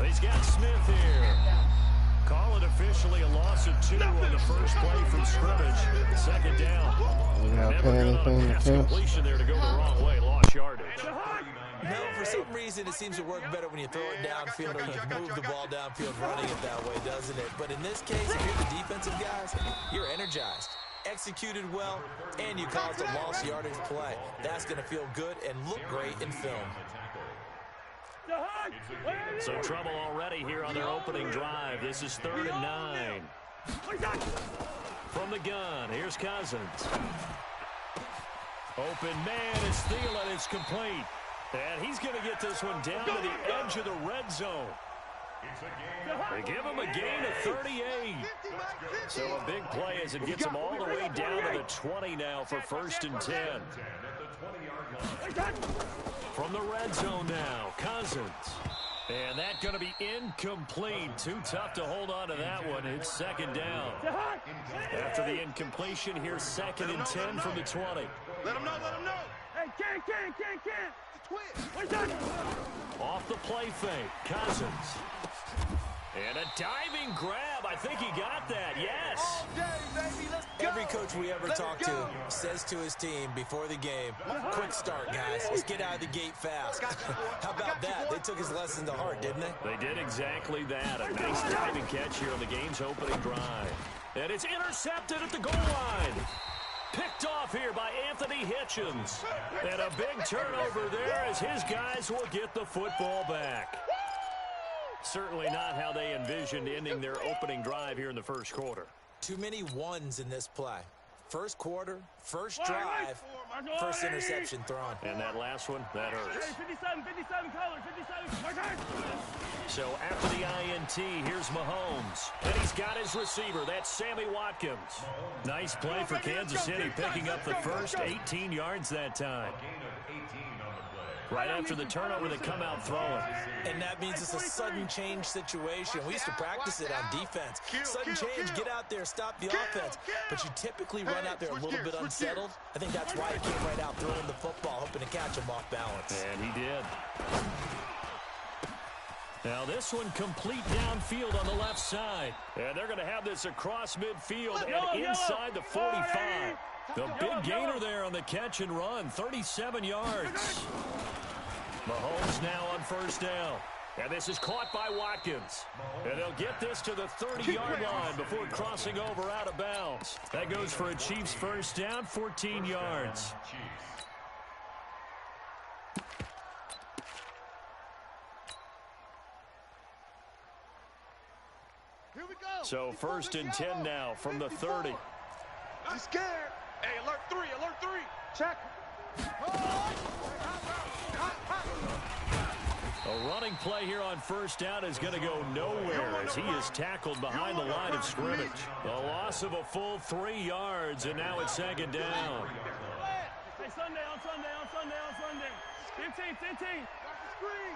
He's got Smith here. Call it officially a loss of 2 on the first play from scrimmage. Second down. Never good on a pass completion there to go the wrong way. Lost yardage. No, for some reason it seems to work better when you throw it downfield or you move the ball downfield running it that way, doesn't it? But in this case, if you're the defensive guys, you're energized, executed well, and you caused a lost yardage play. That's going to feel good and look great in film. So trouble already here on their opening drive. This is 3rd and 9. From the gun, here's Cousins. Open man is Thielen. It's complete. And he's going to get this one down to the edge of the red zone. They give him a gain of 38. So a big play as it gets him all the way down to the 20 now for 1st and 10. From the red zone now, Cousins. And that's going to be incomplete. Too tough to hold on to that one. It's 2nd down. After the incompletion, here's 2nd and 10 from the 20. Let him know, let him know. Hey, can't. Off the play fake, Cousins. And a diving grab. I think he got that, yes. Every coach we ever talk to says to his team before the game, quick start, guys. Let's get out of the gate fast. How about that? They took his lesson to heart, didn't they? They did exactly that. A nice diving catch here on the game's opening drive. And it's intercepted at the goal line. Picked off here by Anthony Hitchens. And a big turnover there as his guys will get the football back. Certainly not how they envisioned ending their opening drive here in the first quarter. Too many ones in this play. First quarter, first drive, first interception thrown. And that last one, that hurts. 57 color, 57. So after the INT, here's Mahomes. And he's got his receiver. That's Sammy Watkins. Nice play for Kansas City, picking up the first 18 yards that time. Right after the turnover, they come out throwing. And that means it's a sudden change situation. We used to practice it on defense. Sudden change, get out there, stop the offense. But you typically run out there a little bit unsettled. I think that's why he came right out throwing the football, hoping to catch him off balance. And he did. Now this one complete downfield on the left side. And they're going to have this across midfield and inside the 45. The big gainer there on the catch and run, 37 yards. Mahomes now on 1st down. And this is caught by Watkins. And they'll get this to the 30-yard line before crossing over out of bounds. That goes for a Chiefs 1st down, 14 yards. Here we go. So 1st and 10 now from the 30. I'm scared. Hey, alert 3. Check. A running play here on 1st down is going to go nowhere as he is tackled behind the line of scrimmage. A loss of a full 3 yards, and now it's 2nd down. Hey, Sunday. 15. Watch the screen.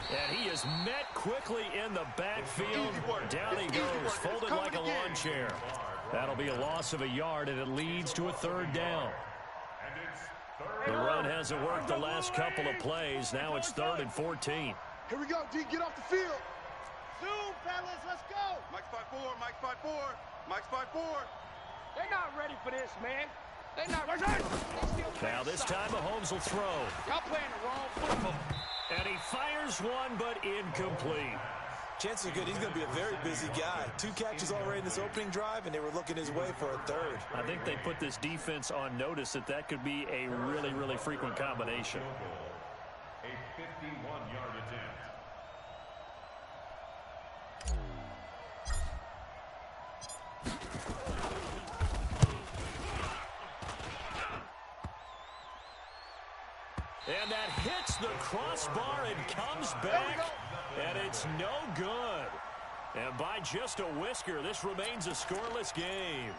And he is met quickly in the backfield. Down he goes, folded like a lawn chair. That'll be a loss of a yard, and it leads to a 3rd down. The run hasn't worked the last couple of plays. Now it's 3rd and 14. Here we go, D. Get off the field. Zoom, fellas. Let's go. Mike's 5'4". They're not ready for this, man. They're not ready. Now this time Mahomes will throw. Y'all playing the wrong football. And he fires one, but incomplete. Chances are good he's going to be a very busy guy. 2 catches already in this opening drive, and they were looking his way for a 3rd. I think they put this defense on notice that could be a really, really frequent combination. A 51-yard attempt. And that hits the crossbar and comes back, and it's no good. And by just a whisker, this remains a scoreless game.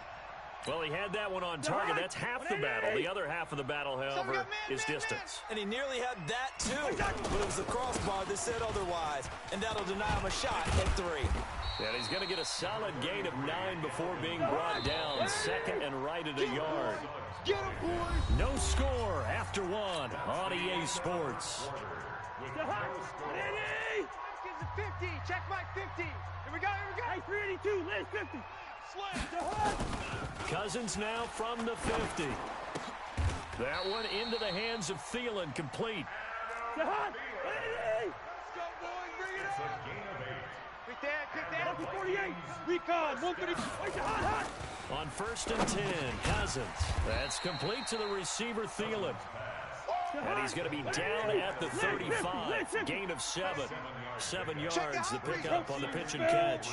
Well, he had that one on target. That's half the battle. The other half of the battle, however, is distance. And he nearly had that, too. But it was the crossbar that said otherwise. And that'll deny him a shot at 3. And he's going to get a solid gain of 9 before being brought down. Second and right at a yard. Get him, boys! No score after 1 on EA Sports. Hopkins at 50. Check my 50. Here we go, here we go. Hey, 382. Let's 50. Cousins now from the 50. That one into the hands of Thielen, complete. Let's go, boys. Bring it up. Quick that. 48. Recon. 130. Hot. On 1st and 10, Cousins. That's complete to the receiver, Thielen. And he's going to be down at the 35. Gain of 7. 7 yards, the pickup on the pitch and catch.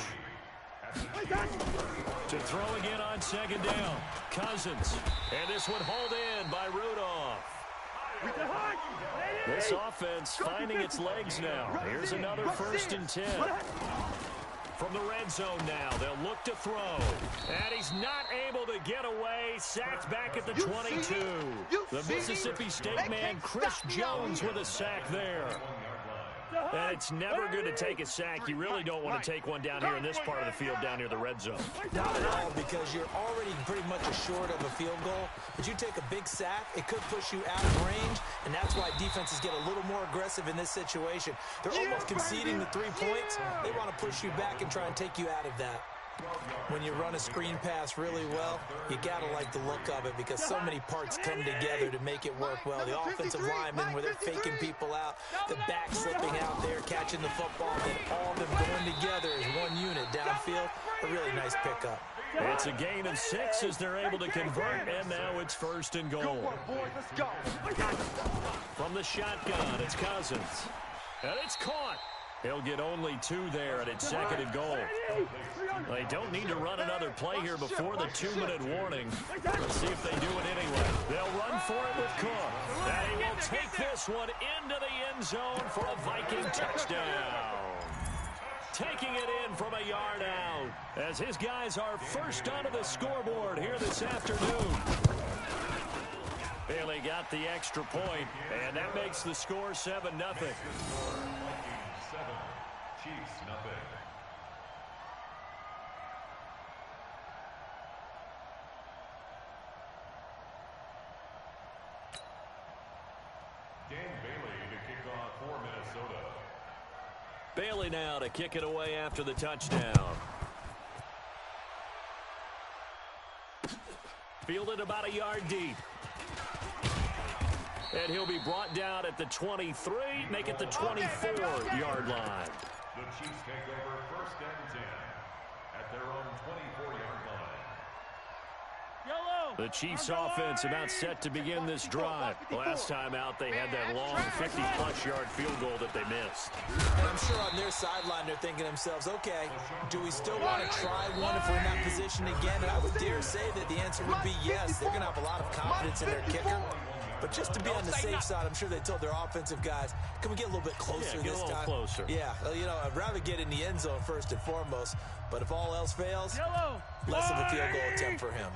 To throw again on 2nd down. Cousins. And this one hauled in by Rudolph. This offense finding its legs now. Here's another 1st and 10. From the red zone now, they'll look to throw. And he's not able to get away. Sacked back at the 22. The Mississippi State man, Chris Jones, with a sack there. And it's never good to take a sack. You really don't want to take one down here in this part of the field, down near the red zone. Not at all, because you're already pretty much assured of a field goal. But you take a big sack, it could push you out of range, and that's why defenses get a little more aggressive in this situation. They're almost conceding the 3 points. They want to push you back and try and take you out of that. When you run a screen pass really well, you got to like the look of it because so many parts come together to make it work well. The offensive linemen, where they're faking people out, the back slipping out there, catching the football, then all of them going together as one unit downfield. A really nice pickup. It's a gain of 6 as they're able to convert, and now it's 1st and goal. From the shotgun, it's Cousins. And it's caught. He'll get only 2 there, and it's 2nd and goal. They don't need to run another play here before the 2-minute warning. Let's see if they do it anyway. They'll run for it with Cook. And he will take this one into the end zone for a Viking touchdown. Taking it in from a yard out as his guys are first onto the scoreboard here this afternoon. Bailey got the extra point, and that makes the score 7-0. Chiefs, nothing. Dan Bailey to kick off for Minnesota. Bailey now to kick it away after the touchdown. Fielded about a yard deep. And he'll be brought down at the 23, make it the 24-yard line. The Chiefs take over 1st and 10 at their own 24-yard line. The Chiefs offense about set to begin this drive. Last time out, they had that long 50-plus yard field goal that they missed. And I'm sure on their sideline they're thinking to themselves, okay, do we still want to try one if we're in that position again? And I would dare say that the answer would be yes. They're going to have a lot of confidence in their kicker. But just to be on the safe side, I'm sure they told their offensive guys, can we get a little bit closer this time? Closer. Yeah, you know, I'd rather get in the end zone first and foremost. But if all else fails, less of a field goal attempt for him.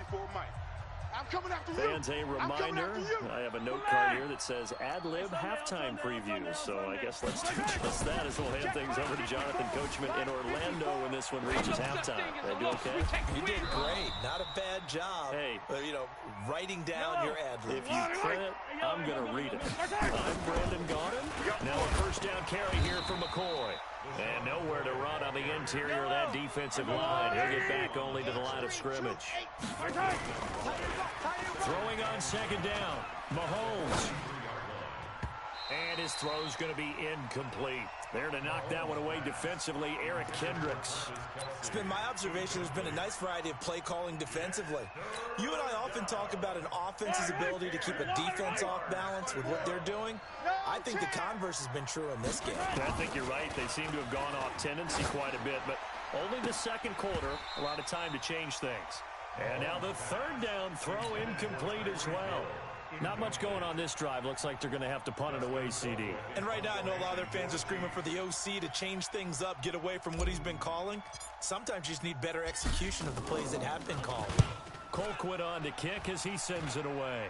I'm coming after you. Fans, a reminder, I have a note card here that says ad-lib halftime previews. So I guess let's do just that as we'll hand things over to Jonathan Coachman in Orlando when this one reaches halftime. Did I do okay? You did great. Not a bad job. Hey. You know, writing down your ad-lib. If you print it, I'm going to read it. I'm Brandon Gaudin. Now a 1st down carry here for McCoy. And nowhere to run on the interior of that defensive line. He'll get back only to the line of scrimmage. Throwing on 2nd down, Mahomes. And his throw's going to be incomplete. There to knock that one away defensively, Eric Kendricks. It's been my observation there's been a nice variety of play calling defensively. You and I often talk about an offense's ability to keep a defense off balance with what they're doing. I think the converse has been true in this game. I think you're right. They seem to have gone off tendency quite a bit, but only the 2nd quarter, a lot of time to change things. And now the 3rd down throw incomplete as well. Not much going on this drive. Looks like they're going to have to punt it away, CD. And right now, I know a lot of their fans are screaming for the OC to change things up, get away from what he's been calling. Sometimes you just need better execution of the plays that have been called. Colquitt on to kick as he sends it away.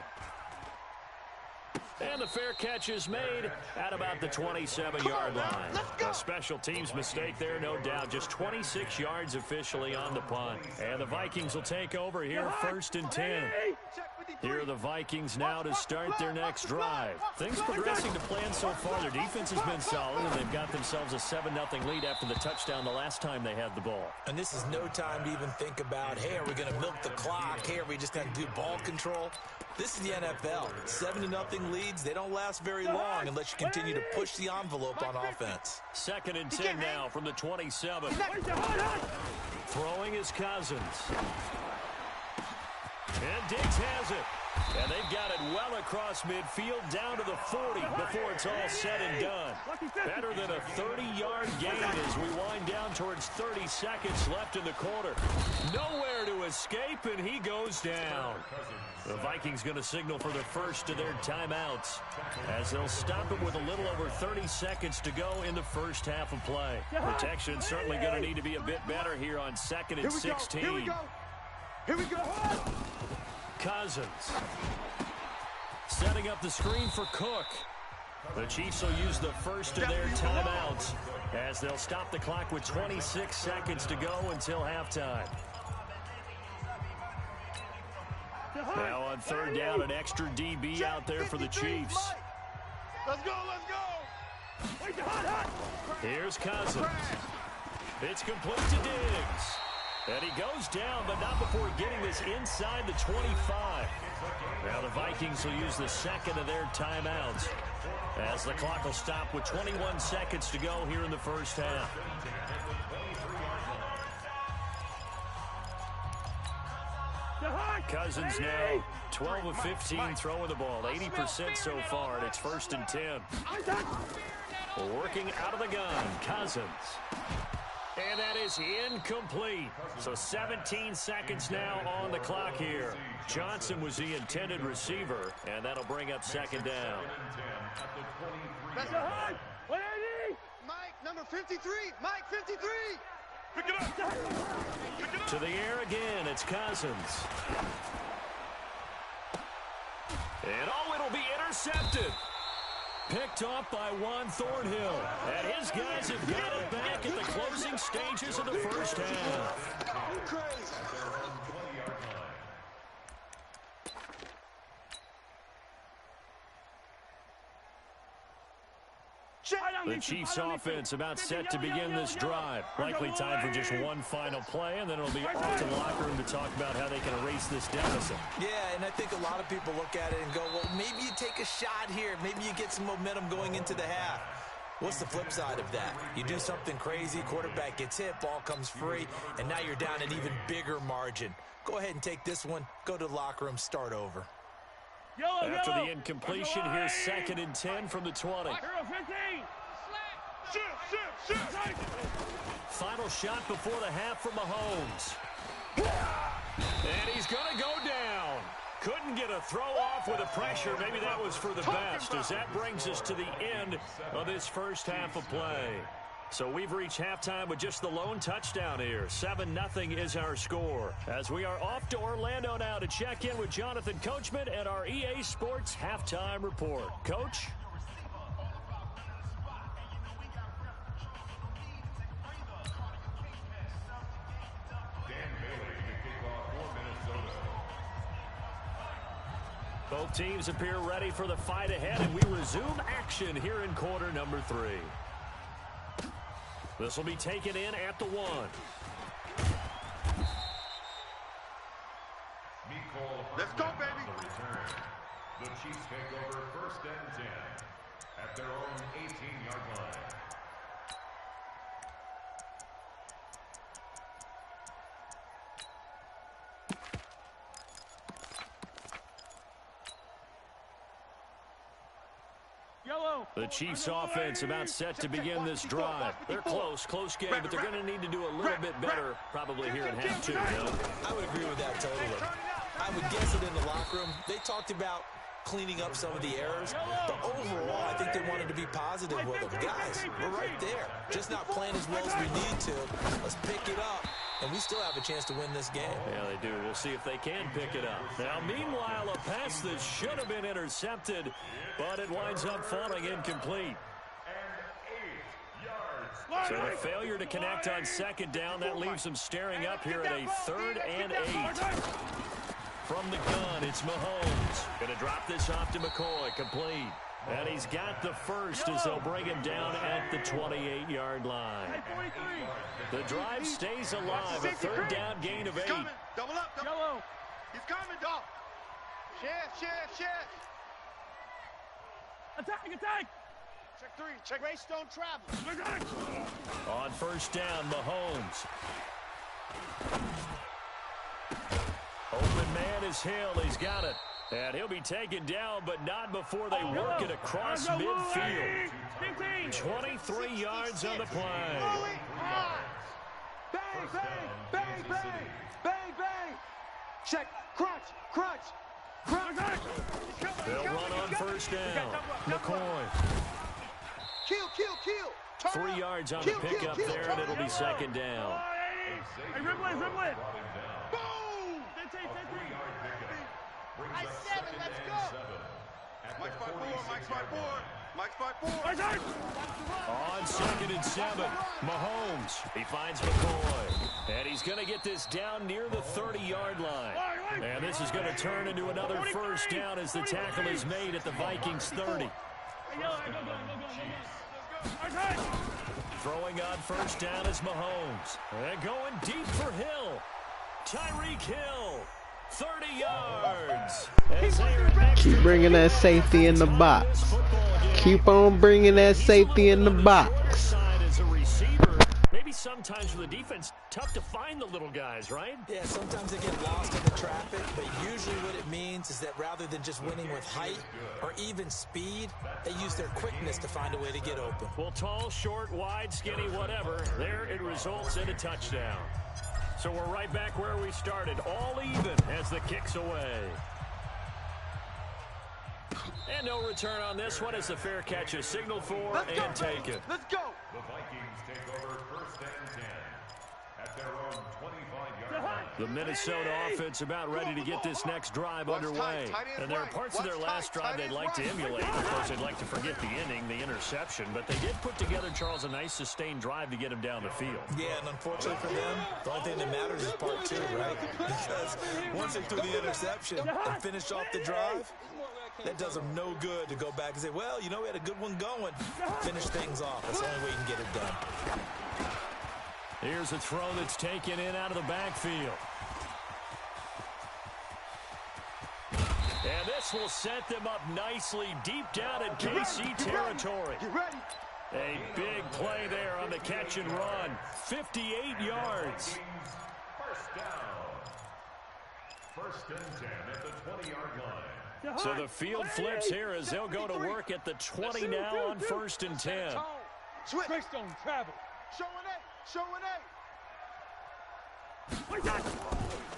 And the fair catch is made at about the 27-yard line. A special teams mistake there, no doubt. Just 26 yards officially on the punt. And the Vikings will take over here, 1st and 10. Here are the Vikings now to start their next drive. Things progressing to plan so far. Their defense has been solid, and they've got themselves a 7-0 lead after the touchdown the last time they had the ball. And this is no time to even think about, hey, are we going to milk the clock? Hey, are we just going to do ball control? This is the NFL. 7-0 leads, they don't last very long unless you continue to push the envelope on offense. 2nd and 10 now from the 27. Throwing is Cousins. And Diggs has it. And they've got it well across midfield down to the 40 before it's all said and done. Better than a 30-yard gain as we wind down towards 30 seconds left in the quarter. Nowhere to escape, and he goes down. The Vikings going to signal for the first of their timeouts as they'll stop him with a little over 30 seconds to go in the first half of play. Protection certainly going to need to be a bit better here on 2nd and 16. Here we go. Here we go. Cousins setting up the screen for Cook. The Chiefs will use the first of their timeouts as they'll stop the clock with 26 seconds to go until halftime. Now on 3rd down, an extra DB out there for the Chiefs. Let's go, let's go. Here's Cousins. It's complete to Diggs. And he goes down, but not before getting this inside the 25. Now the Vikings will use the 2nd of their timeouts as the clock will stop with 21 seconds to go here in the first half. Cousins now 12 of 15 throwing the ball, 80% so far, and it's 1st and 10. Working out of the gun, Cousins. And that is incomplete. So 17 seconds now on the clock here. Johnson was the intended receiver, and that'll bring up 2nd down. Mike, number 53. Mike, 53. Pick it up. To the air again, it's Cousins. And it'll be intercepted. Picked off by Juan Thornhill. And his guys have got it back at the closing stages of the first half. The Chiefs offense about set to begin this drive. Likely time for just one final play, and then it'll be off to the locker room to talk about how they can erase this deficit. Yeah, and I think a lot of people look at it and go, well, maybe you take a shot here. Maybe you get some momentum going into the half. What's the flip side of that? You do something crazy, quarterback gets hit, ball comes free, and now you're down an even bigger margin. Go ahead and take this one, go to the locker room, start over. After the incompletion, here's 2nd and 10 from the 20. Final shot before the half from Mahomes. And he's going to go down. Couldn't get a throw off with the pressure. Maybe that was for the best, as that brings us to the end of this first half of play. So we've reached halftime with just the lone touchdown here. 7-0 is our score. As we are off to Orlando now to check in with Jonathan Coachman at our EA Sports Halftime Report. Coach? Both teams appear ready for the fight ahead, and we resume action here in quarter number 3. This will be taken in at the 1. Let's go, baby. The Chiefs take over 1st and 10 at their own 18-yard line. The Chiefs offense about set to begin this drive. They're close game, but they're going to need to do a little bit better probably here in half 2. I would agree with that totally. I would guess it in the locker room. They talked about cleaning up some of the errors, but overall, I think they wanted to be positive with them. Guys, we're right there. Just not playing as well as we need to. Let's pick it up and we still have a chance to win this game. Yeah, they do. We'll see if they can pick it up. Now, meanwhile, a pass that should have been intercepted, but it winds up falling incomplete. So the failure to connect on second down, that leaves them staring up here at a 3rd and 8. From the gun, it's Mahomes. Going to drop this off to McCoy, complete. And he's got the first as they'll bring him down at the 28-yard line. The drive stays alive, a 3rd down gain of 8. Double up, double. He's coming, dog. Shift. Attack. Check 3. Check race, don't travel. On 1st down, Mahomes. Open man is Hill. He's got it. And he'll be taken down, but not before they work it across midfield. 23 yards on the play. Bang. Check. Crunch. They'll run on 1st down. McCoy. Kill. 3 yards on the pickup there, and it'll be 2nd down. Hey, ribble it. Boom! I 7, let's go. Mike's by 4. On 2nd and 7, Mahomes. He finds McCoy. And he's going to get this down near the 30-yard line. And this is going to turn into another 1st down as the tackle is made at the Vikings 30. Throwing on 1st down is Mahomes. And going deep for Hill. Tyreek Hill. 30 yards. Keep bringing that safety in the box. Keep on bringing that safety in the box. Maybe sometimes for the defense, tough to find the little guys, right? Yeah, sometimes they get lost in the traffic, but usually what it means is that rather than just winning with height or even speed, they use their quickness to find a way to get open. Well, tall, short, wide, skinny, whatever, there it results in a touchdown. So we're right back where we started, all even as the kick's away. And no return on this one as the fair catch is signaled for and taken. Let's go. The Vikings take over 1st and 10 at their own 25-yard line. The Minnesota offense about ready to get this next drive underway. And there are parts of their last drive they'd like to emulate. Of course, they'd like to forget the inning, the interception. But they did put together, Charles, a nice sustained drive to get him down the field. Yeah, and unfortunately for them, the only thing that matters is part 2, right? Because once they threw the interception and finished off the drive, that does them no good to go back and say, well, you know, we had a good one going. Finish things off. That's the only way you can get it done. Here's a throw that's taken in out of the backfield. And this will set them up nicely deep down in KC territory. A big play there on the catch and run. 58 yards. 1st down. 1st and 10 at the 20-yard line. So the field flips here as they'll go to work at the 20 now on 1st and 10. Switch. Don't travel. Showing eight.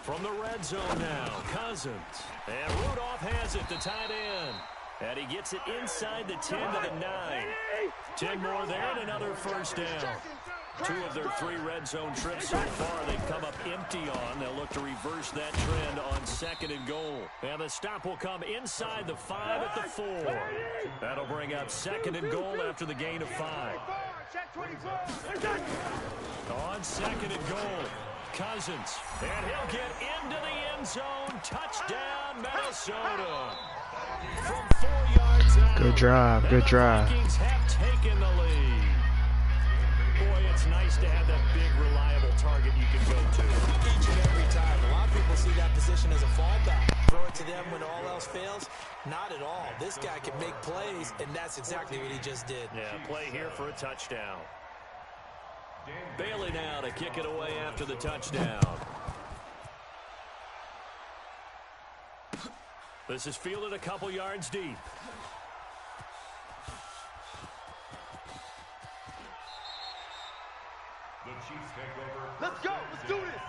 From the red zone now, Cousins. And Rudolph has it, the tight end. And he gets it inside the 10 to the 9. 10 more there and another 1st down. 2 of their 3 red zone trips so far they've come up empty on. They'll look to reverse that trend on 2nd and goal. And the stop will come inside the 5 at the 4. That'll bring up 2nd and goal after the gain of 5. On 2nd and goal, Cousins. And he'll get into the end zone. Touchdown, Minnesota. From 4 yards out. Good drive. The Vikings have taken the lead. Boy, it's nice to have that big, reliable target you can go to. Each and every time. A lot of people see that position as a fallback. Throw it to them when all else fails. Not at all. This guy can make plays, and that's exactly what he just did. Yeah, play here for a touchdown. Bailey now to kick it away after the touchdown. This is fielded a couple yards deep. The Chiefs take over. Let's go. Let's do this.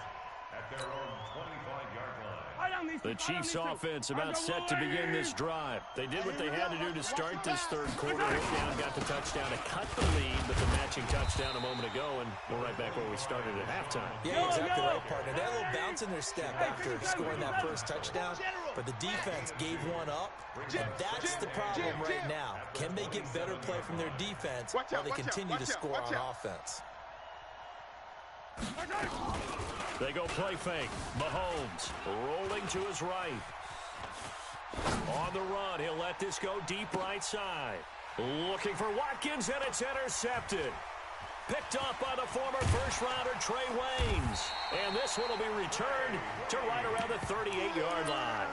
at their own 25-yard line. The Chiefs offense about set to begin this drive. They did what they had to do to start this third quarter. Down, got the touchdown to cut the lead, but the matching touchdown a moment ago, and we're right back where we started at halftime. Yeah, exactly right, partner. They had a little bounce in their step after scoring that first touchdown, but the defense gave one up, and that's the problem right now. Can they get better play from their defense while they continue to score on offense? They go play fake. Mahomes rolling to his right. On the run, he'll let this go deep right side. Looking for Watkins, and it's intercepted. Picked up by the former first-rounder Trey Waynes. And this one will be returned to right around the 38-yard line.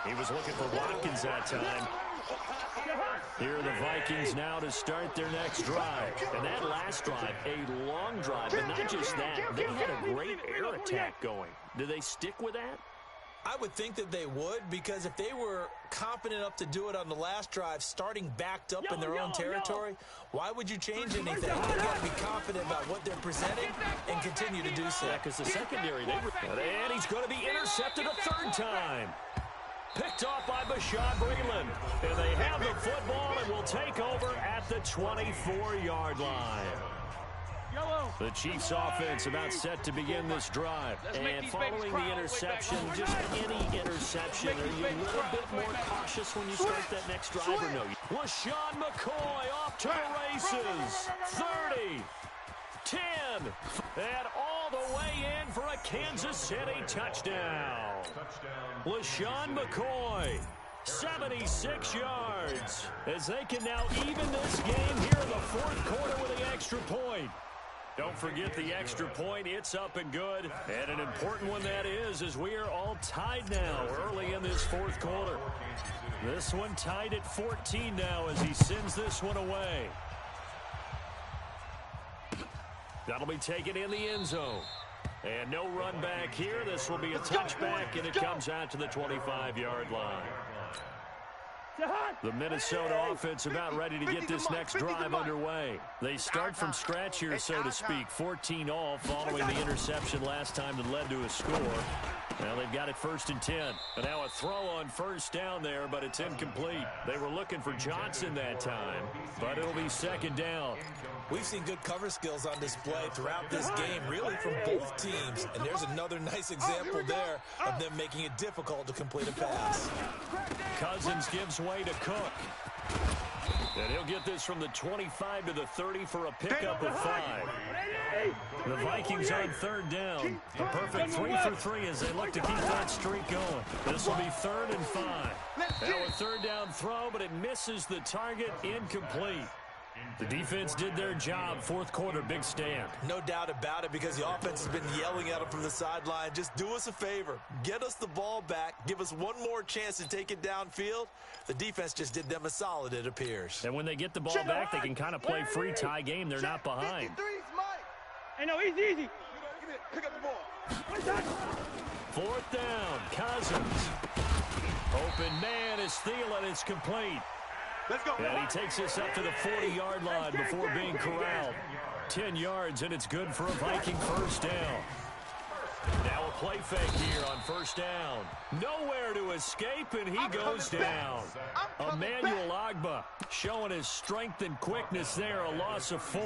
He was looking for Watkins that time. Here are the Vikings now to start their next drive. And that last drive, a long drive, but not just that. They had a great air attack going. Do they stick with that? I would think that they would, because if they were confident enough to do it on the last drive, starting backed up in their own territory, why would you change anything? You've got to be confident about what they're presenting and continue to do so. Yeah, because the secondary, and he's going to be intercepted a third time. Picked off by Bashaud Breeland. And they have the football and will take over at the 24-yard line. The Chiefs offense about set to begin this drive. And following the interception, just any interception, are you a little bit more cautious when you start that next drive or no? LaShawn McCoy off to the races. 30. 10. And all the way in for a Kansas City touchdown. LaShawn McCoy, 76 yards, as they can now even this game here in the fourth quarter with an extra point. Don't forget the extra point. It's up and good. And an important one that is, as we are all tied now early in this fourth quarter. This one tied at 14 now as he sends this one away. That'll be taken in the end zone. And no run back here. This will be a touchback, and it comes out to the 25-yard line. The Minnesota offense about ready to get this next drive underway. They start from scratch here, so to speak. 14 all following the interception last time that led to a score. Now they've got it 1st and 10. And now a throw on first down there, but it's incomplete. They were looking for Johnson that time, but it'll be 2nd down. We've seen good cover skills on display throughout this game, really from both teams. And there's another nice example there of them making it difficult to complete a pass. Cousins gives way to Cook. And he'll get this from the 25 to the 30 for a pickup of 5. The Vikings on 3rd down. A perfect 3 for 3 as they look to keep that streak going. This will be 3rd and 5. Now a 3rd down throw, but it misses the target, incomplete. The defense did their job. 4th quarter, big stand. No doubt about it, because the offense has been yelling at them from the sideline. Just do us a favor. Get us the ball back. Give us one more chance to take it downfield. The defense just did them a solid, it appears. And when they get the ball back, they can kind of play free tie game. They're not behind. Hey, no, easy. Pick up the ball. 4th down, Cousins. Open man is Thielen. It's complete. Let's go. And he takes this up to the 40-yard line before being corralled. 10 yards, and it's good for a Viking 1st down. Now a play fake here on 1st down. Nowhere to escape, and he goes down. Emmanuel Ogbah showing his strength and quickness there, a loss of 4.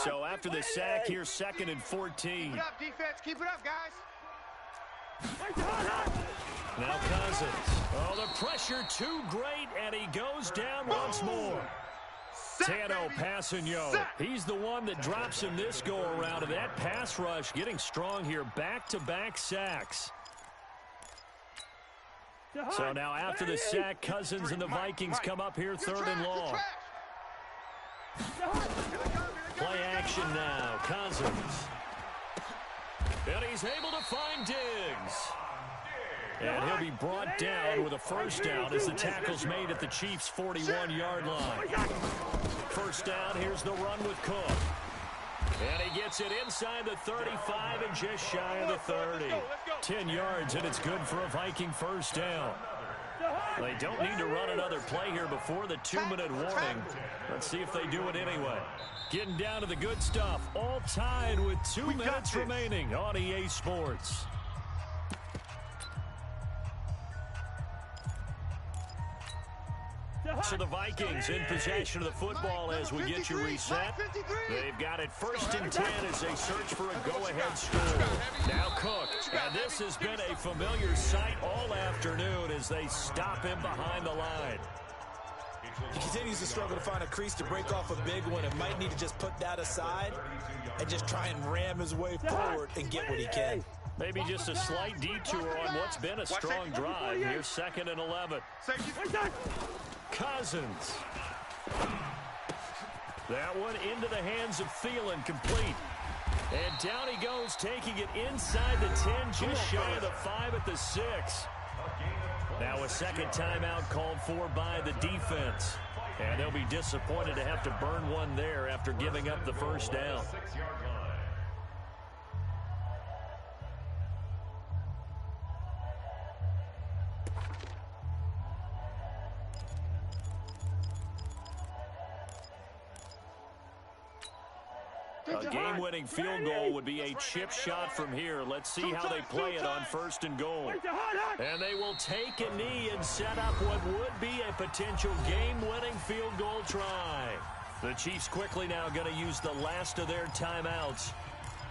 So after the sack, here's 2nd and 14. Keep it up, defense. Keep it up, guys. Now Cousins. Oh, the pressure too great, and he goes down once more. Tano Passanio. He's the one that drops him this go-around, and that pass rush getting strong here. Back-to-back sacks. So now after the sack, Cousins and the Vikings come up here 3rd and long. Play action now. Cousins. And he's able to find Diggs. And he'll be brought down with a 1st down as the tackle's made at the Chiefs' 41-yard line. 1st down, here's the run with Cook. And he gets it inside the 35 and just shy of the 30. 10 yards, and it's good for a Viking 1st down. They don't need to run another play here before the 2-minute warning. Let's see if they do it anyway. Getting down to the good stuff. All tied with 2 minutes remaining on EA Sports. So the Vikings in possession of the football as we get you reset. They've got it 1st and 10 as they search for a go-ahead score. Now Cook. And this has been a familiar sight all afternoon as they stop him behind the line. He continues to struggle to find a crease to break off a big one. It might need to just put that aside and just try and ram his way forward and get what he can. Maybe just a slight detour on what's been a strong drive. Here's 2nd and 11. Cousins. That one into the hands of Thielen, complete. And down he goes, taking it inside the 10, just shy of the 5 at the 6. Now a second timeout called for by the defense. And they'll be disappointed to have to burn one there after giving up the first down. A game-winning field goal would be a chip shot from here. Let's see how they play it on 1st and goal. And they will take a knee and set up what would be a potential game-winning field goal try. The Chiefs quickly now going to use the last of their timeouts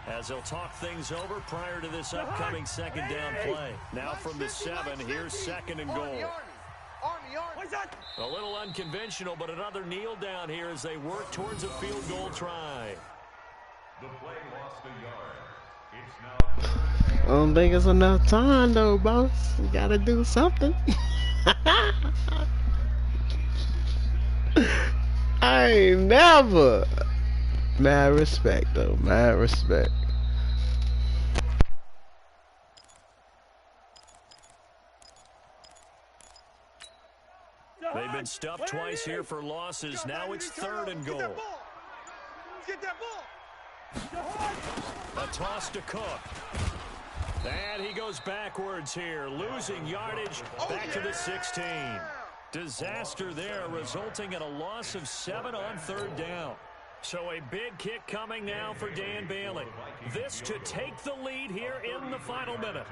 as they'll talk things over prior to this upcoming 2nd down play. Now from the 7, here's 2nd and goal. A little unconventional, but another kneel down here as they work towards a field goal try. The play lost a yard. It's now I don't think it's enough time, though, boss. You gotta do something. I ain't never. Mad respect, though. Mad respect. They've been stuffed twice here for losses. Now it's 3rd and goal. Get that ball. A toss to Cook. And he goes backwards here, losing yardage back to the 16. Disaster there, resulting in a loss of 7 on 3rd down. So a big kick coming now for Dan Bailey. This to take the lead here in the final minute.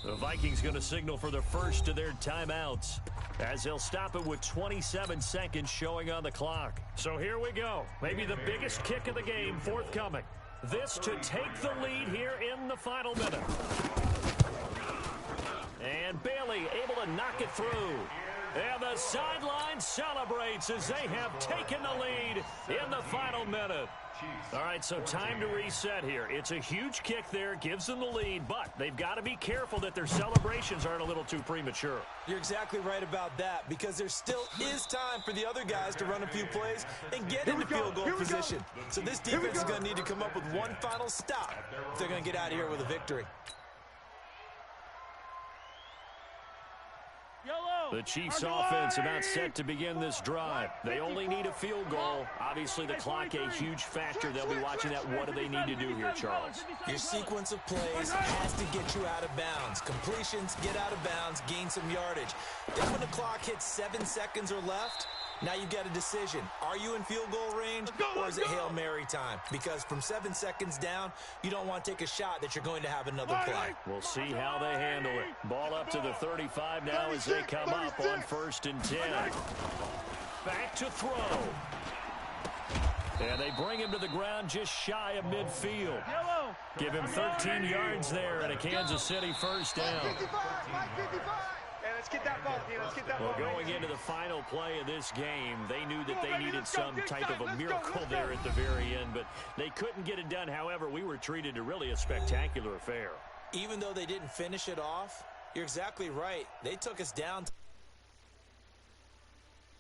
The Vikings going to signal for the first of their timeouts as they'll stop it with 27 seconds showing on the clock. So here we go. Maybe the biggest kick of the game forthcoming. This to take the lead here in the final minute. And Bailey able to knock it through. And the sideline celebrates as they have taken the lead in the final minute. All right, so time to reset here. It's a huge kick there, gives them the lead, but they've got to be careful that their celebrations aren't a little too premature. You're exactly right about that, because there still is time for the other guys to run a few plays and get into field goal position. So this defense is going to need to come up with one final stop if they're going to get out of here with a victory. The Chiefs offense about set to begin this drive. They only need a field goal. Obviously, the clock a huge factor. They'll be watching that. What do they need to do here, Charles? Your sequence of plays has to get you out of bounds. Completions, get out of bounds, gain some yardage. Then when the clock hits 7 seconds or left, now you've got a decision. Are you in field goal range, or is it Hail Mary time? Because from 7 seconds down, you don't want to take a shot that you're going to have another play. We'll see how they handle it. Ball up to the 35 now as they come up on 1st and 10. Back to throw. And they bring him to the ground just shy of midfield. Give him 13 yards there and a Kansas City first down. Let's get that ball, Ken. Let's get that ball. Well, going into the final play of this game, they knew that they needed some type of a miracle there at the very end, but they couldn't get it done. However, we were treated to really a spectacular affair. Even though they didn't finish it off, you're exactly right. They took us down.